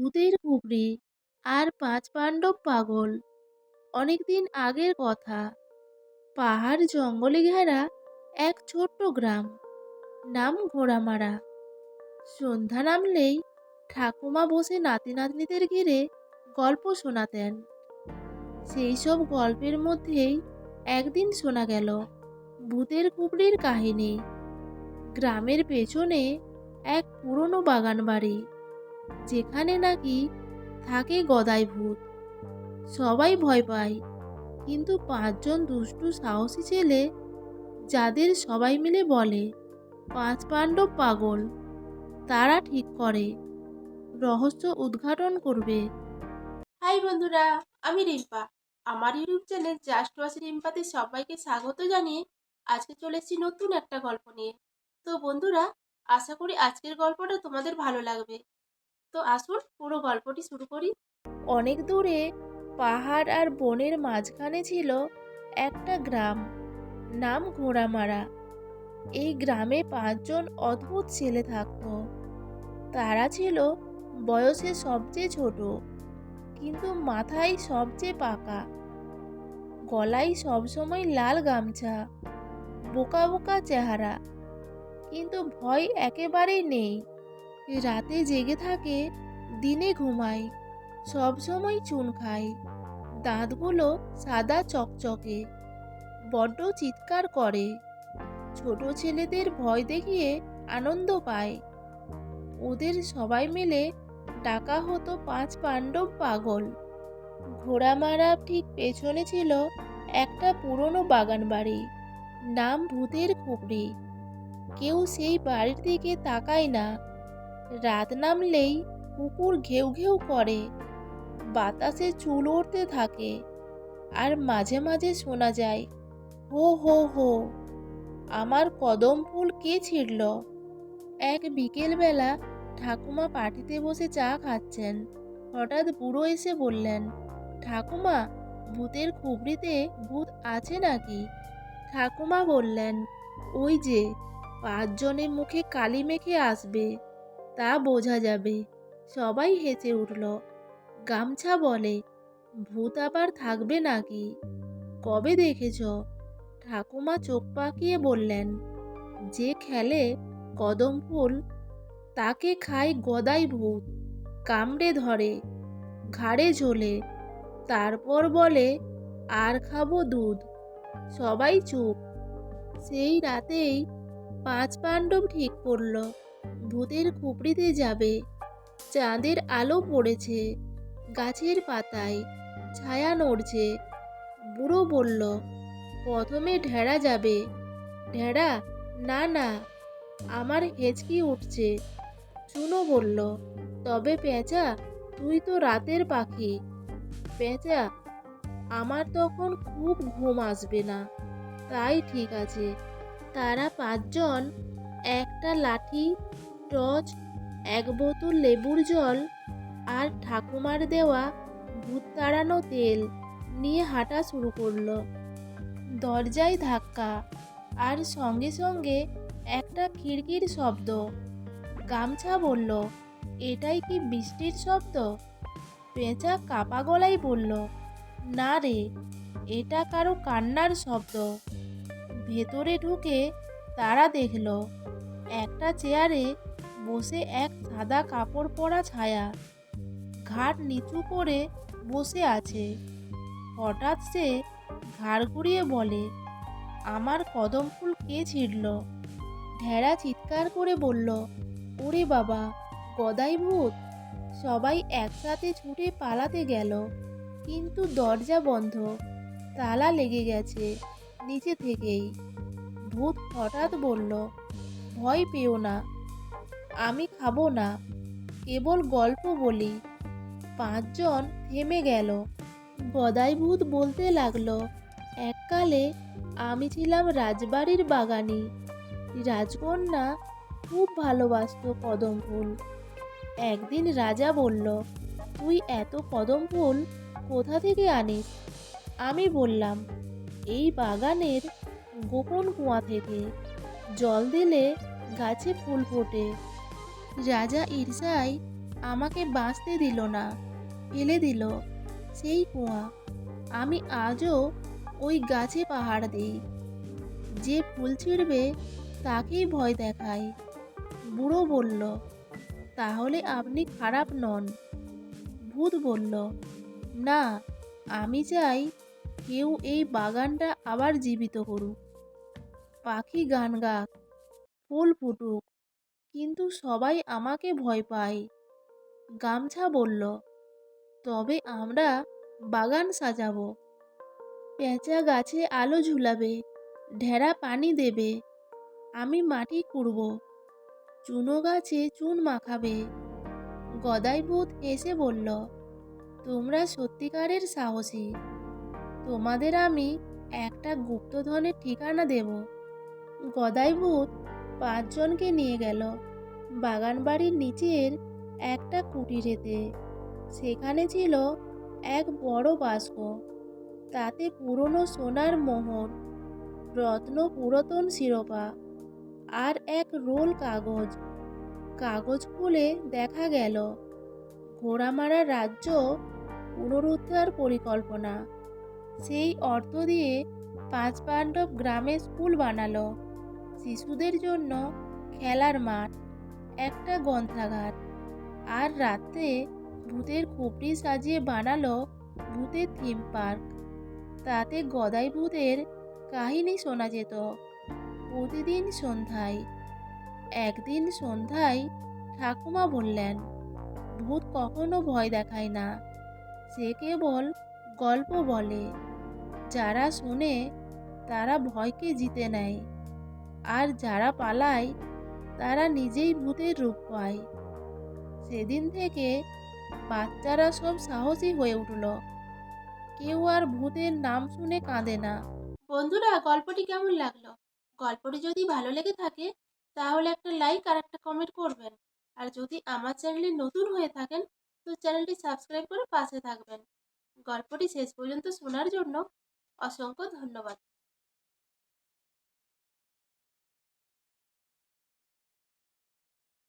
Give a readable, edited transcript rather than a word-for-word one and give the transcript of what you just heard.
ভূতের খুপড়ি আর পাঁচ পাণ্ডব পাগল। অনেকদিন আগের কথা। পাহাড় জঙ্গলে ঘেরা এক ছোট্ট গ্রাম, নাম ঘোড়ামারা। সন্ধ্যা নামলেই ঠাকুমা বসে নাতি নাতনিদের ঘিরে গল্প শোনাতেন। সেই সব গল্পের মধ্যেই একদিন শোনা গেল ভূতের খুপড়ির কাহিনী। গ্রামের পেছনে এক পুরনো বাগান বাড়ি, যেখানে নাকি থাকে গদাই ভূত। সবাই ভয় পায়, কিন্তু পাঁচজন দুষ্টু সাহসী ছেলে, যাদের সবাই মিলে বলে পাঁচ পাণ্ডব পাগল, তারা ঠিক করে রহস্য উদ্ঘাটন করবে। হাই বন্ধুরা, আমি রিম্পা। আমার ইউটিউব চ্যানেল জাস্ট ওয়াচ রিম্পাতে সবাইকে স্বাগত জানিয়ে আজকে চলে এসেছি নতুন একটা গল্প নিয়ে। তো বন্ধুরা, আশা করি আজকের গল্পটা তোমাদের ভালো লাগবে। তো আসুন পুরো গল্পটি শুরু করি। অনেক দূরে পাহাড় আর বনের মাঝখানে ছিল একটা গ্রাম, নাম ঘোড়ামারা। এই গ্রামে পাঁচজন অদ্ভুত ছেলে থাকতো। তারা ছিল বয়সে সবচেয়ে ছোট, কিন্তু মাথায় সবচেয়ে পাকা। গলায় সবসময় লাল গামছা, বোকা বোকা চেহারা, কিন্তু ভয় একেবারেই নেই। রাতে জেগে থাকে, দিনে ঘুমায়, সবসময় চুন খায়। দাঁতগুলো সাদা চকচকে, বড্ড চিৎকার করে। ছোট ছেলেদের ভয় দেখিয়ে আনন্দ পায়। ওদের সবাই মিলে ডাকা হতো পাঁচ পাণ্ডব পাগল। ঘোড়ামারা ঠিক পেছনে ছিল একটা পুরনো বাগান বাড়ি, নাম ভূতের খুপড়ি। কেউ সেই বাড়ির দিকে তাকায় না। রাত নামলেই কুকুর ঘেউ ঘেউ করে, বাতাসে চুল উড়তে থাকে, আর মাঝে মাঝে শোনা যায় হো হো হো, আমার কদম ফুল কে ছিঁড়ল। এক বিকেলবেলা ঠাকুমা পাটিতে বসে চা খাচ্ছেন। হঠাৎ বুড়ো এসে বললেন, ঠাকুমা, ভূতের খুপড়িতে ভূত আছে নাকি? ঠাকুমা বললেন, ওই যে পাঁচজনে মুখে কালি মেখে আসবে, তা বোঝা যাবে। সবাই হেসে উঠল। গামছা বলে, ভূত আবার থাকবে নাকি? কবে দেখেছ? ঠাকুমা চোখ পাকিয়ে বললেন, যে খেলে কদম ফুল, তাকে খায় গদাই ভূত, কামড়ে ধরে, ঘাড়ে ঝোলে, তারপর বলে আর খাবো দুধ। সবাই চুপ। সেই রাতেই পাঁচ পাণ্ডব ঠিক করল ভূতের খুপড়িতে যাবে। চাঁদের আলো পড়েছে, গাছের পাতায় ছায়া নড়ছে। বুড়ো বলল, প্রথমে ঢেড়া যাবে। ঢেড়া, না না, আমার হেঁচকি উঠছে। শুনো বলল, তবে পেঁচা, তুই তো রাতের পাখি। পেঁচা, আমার তখন খুব ঘুম আসবে না। তাই ঠিক আছে। তারা পাঁচজন একটা লাঠি, টর্চ, এক বোতল লেবুর জল আর ঠাকুমার দেওয়া ভূত তাড়ানো তেল নিয়ে হাঁটা শুরু করলো। দরজায় ধাক্কা, আর সঙ্গে সঙ্গে একটা খিড়কির শব্দ। গামছা বলল, এটাই কি বৃষ্টির শব্দ? পেঁচা কাপা গলায় বলল, না রে, এটা কারো কান্নার শব্দ। ভেতরে ঢুকে তারা দেখল একটা চেয়ারে বসে এক সাদা কাপড় পরা ছায়া, ঘাড় নিচু করে বসে আছে। হঠাৎ সে ঘাড় ঘুরিয়ে বলে, আমার কদম ফুল কে ছিঁড়ল? ঢেড়া চিৎকার করে বলল, ওরে বাবা, গদাই ভূত! সবাই একসাথে ছুটে পালাতে গেল, কিন্তু দরজা বন্ধ, তালা লেগে গেছে নিচে থেকেই। ভূত হঠাৎ বলল, ভয় পেও না, আমি খাবো না, কেবল গল্প বলি। পাঁচজন থেমে গেল। গদাই ভূত বলতে লাগলো, এককালে আমি ছিলাম রাজবাড়ির বাগানি। রাজকন্যা খুব ভালোবাসতো কদম ফুল। একদিন রাজা বলল, তুই এত কদম ফুল কোথা থেকে আনিস? আমি বললাম, এই বাগানের গোপন কুয়া থেকে। জল দিলে গাছে ফুল ফোটে। রাজা ঈর্ষায় আমাকে বাঁচতে দিল না, ফেলে দিল সেই কুয়া। আমি আজও ওই গাছে পাহাড় দিই, যে ফুল ছিঁড়বে তাকেই ভয় দেখায়। বুড়ো বলল, তাহলে আপনি খারাপ নন। ভূত বলল, না, আমি চাই কেউ এই বাগানটা আবার জীবিত করুক, পাখি গান গাক, ফুল ফুটুক, কিন্তু সবাই আমাকে ভয় পায়। গামছা বলল, তবে আমরা বাগান সাজাবো, পেঁচা গাছে আলো ঝুলাবে, ঢেড়া পানি দেবে, আমি মাটি খুঁড়ব, চুনো গাছে চুন মাখাবে। গদাই ভূত হেসে বলল, তোমরা সত্যিকারের সাহসী, তোমাদের আমি একটা গুপ্তধনের ঠিকানা দেব। গদাই ভূত 5 জনকে নিয়ে গেল বাগান বাড়ির নিচের একটা কুটিরেতে। সেখানে ছিল এক বড় বাস্ক, তাতে পুরনো সোনার মোহর, রত্ন পুরাতন শিরোপা, আর এক রোল কাগজ। কাগজ খুলে দেখা গেল ঘোড়ামারা রাজ্য পুনরুদ্ধার পরিকল্পনা। সেই অর্থ দিয়ে 5 পাণ্ডব গ্রামে স্কুল বানালো, শিশুদের জন্য খেলার মাঠ, একটা গ্রন্থাগার, আর রাতে ভূতের খুপড়ি সাজিয়ে বানালো ভূতের থিম পার্ক। তাতে গদাই ভূতের কাহিনী শোনা যেত প্রতিদিন সন্ধ্যায়। একদিন সন্ধ্যায় ঠাকুমা বললেন, ভূত কখনো ভয় দেখায় না, সে কেবল গল্প বলে। যারা শোনে তারা ভয়কে জিতে নেয়, আর যারা পালায় তারা নিজেই ভূতের রূপ পায়। সেদিন থেকে বাচ্চারা সব সাহসী হয়ে উঠল, কেউ আর ভূতের নাম শুনে কাঁদে না। বন্ধুরা, গল্পটি কেমন লাগলো? গল্পটি যদি ভালো লেগে থাকে তাহলে একটা লাইক আর একটা কমেন্ট করবেন। আর যদি আমার চ্যানেলে নতুন হয়ে থাকেন তো চ্যানেলটি সাবস্ক্রাইব করে পাশে থাকবেন। গল্পটি শেষ পর্যন্ত শোনার জন্য অসংখ্য ধন্যবাদ।